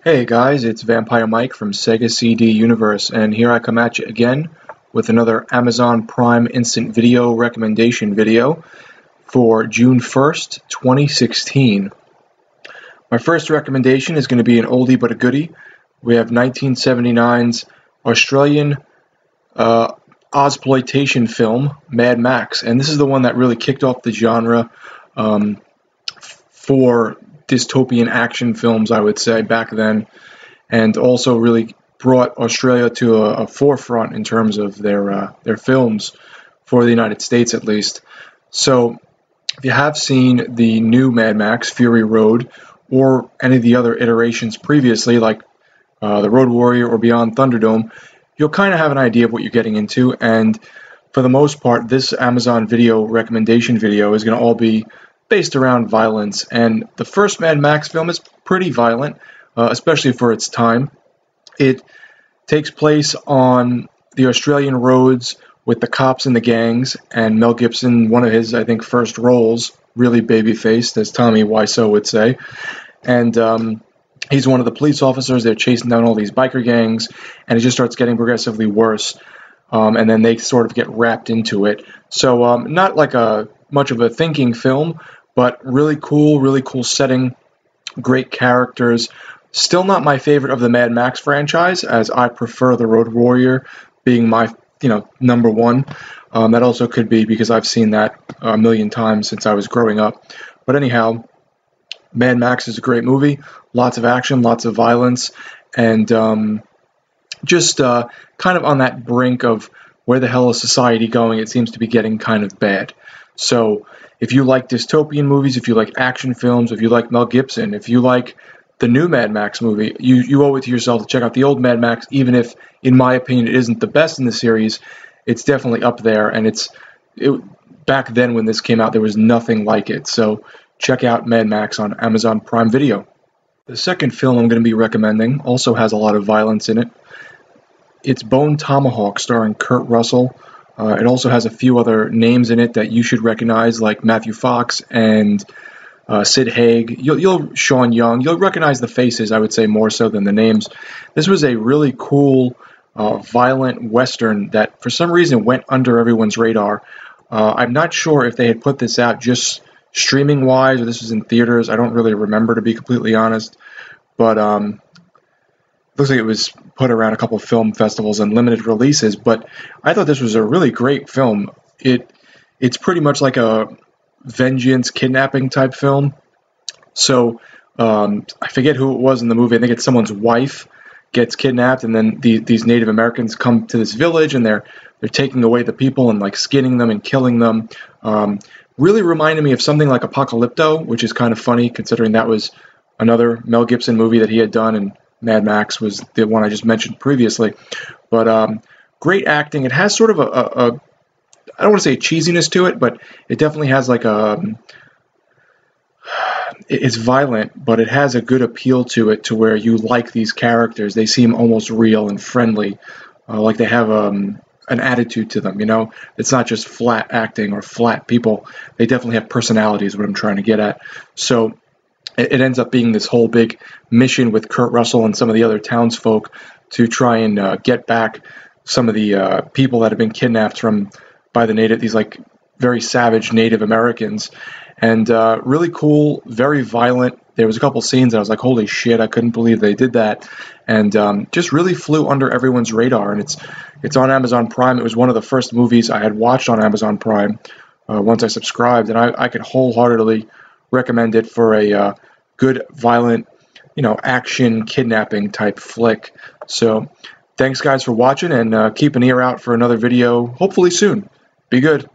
Hey guys, it's Vampire Mike from Sega CD Universe, and here I come at you again with another Amazon Prime Instant Video recommendation video for June 1st, 2016. My first recommendation is going to be an oldie but a goodie. We have 1979's Australian Ozploitation film, Mad Max, and this is the one that really kicked off the genre for dystopian action films, I would say, back then, and also really brought Australia to a forefront in terms of their films for the United States, at least. So, if you have seen the new Mad Max Fury Road or any of the other iterations previously, like the Road Warrior or Beyond Thunderdome, you'll kind of have an idea of what you're getting into. And for the most part, this Amazon video recommendation video is going to all be based around violence, and the first Mad Max film is pretty violent, especially for its time. It takes place on the Australian roads with the cops and the gangs, and Mel Gibson, one of his, I think, first roles, really baby-faced, as Tommy Wiseau would say, and he's one of the police officers. They're chasing down all these biker gangs, and it just starts getting progressively worse, and then they sort of get wrapped into it. So not like much of a thinking film, but really cool setting, great characters. Still not my favorite of the Mad Max franchise, as I prefer the Road Warrior being my, number one. That also could be because I've seen that a million times since I was growing up. But anyhow, Mad Max is a great movie. Lots of action, lots of violence, and just kind of on that brink of where the hell is society going. It seems to be getting kind of bad. So if you like dystopian movies, if you like action films, if you like Mel Gibson, if you like the new Mad Max movie, you owe it to yourself to check out the old Mad Max, even if, in my opinion, it isn't the best in the series. It's definitely up there, and back then when this came out, there was nothing like it. So check out Mad Max on Amazon Prime Video. The second film I'm going to be recommending also has a lot of violence in it. It's Bone Tomahawk, starring Kurt Russell. It also has a few other names in it that you should recognize, like Matthew Fox and Sid Haig. Sean Young. You'll recognize the faces, I would say, more so than the names. This was a really cool, violent Western that, for some reason, went under everyone's radar. I'm not sure if they had put this out just streaming-wise or this was in theaters. I don't really remember, to be completely honest. But looks like it was put around a couple of film festivals and limited releases, but I thought this was a really great film. It's pretty much like a vengeance kidnapping type film. So I forget who it was in the movie. I think it's someone's wife gets kidnapped, and then these Native Americans come to this village, and they're taking away the people and like skinning them and killing them. Really reminded me of something like Apocalypto, which is kind of funny considering that was another Mel Gibson movie that he had done, and Mad Max was the one I just mentioned previously. But great acting. It has sort of I don't want to say a cheesiness to it, but it definitely has like it's violent, but it has a good appeal to it to where you like these characters. They seem almost real and friendly, like they have an attitude to them, It's not just flat acting or flat people. They definitely have personalities, what I'm trying to get at. So it ends up being this whole big mission with Kurt Russell and some of the other townsfolk to try and get back some of the people that have been kidnapped by these like very savage Native Americans. And really cool, very violent. There was a couple scenes that I was like, holy shit, I couldn't believe they did that. And just really flew under everyone's radar. And it's on Amazon Prime. It was one of the first movies I had watched on Amazon Prime once I subscribed. And I could wholeheartedly recommend it for a good, violent, action kidnapping type flick. So thanks guys for watching, and keep an ear out for another video hopefully soon. Be good.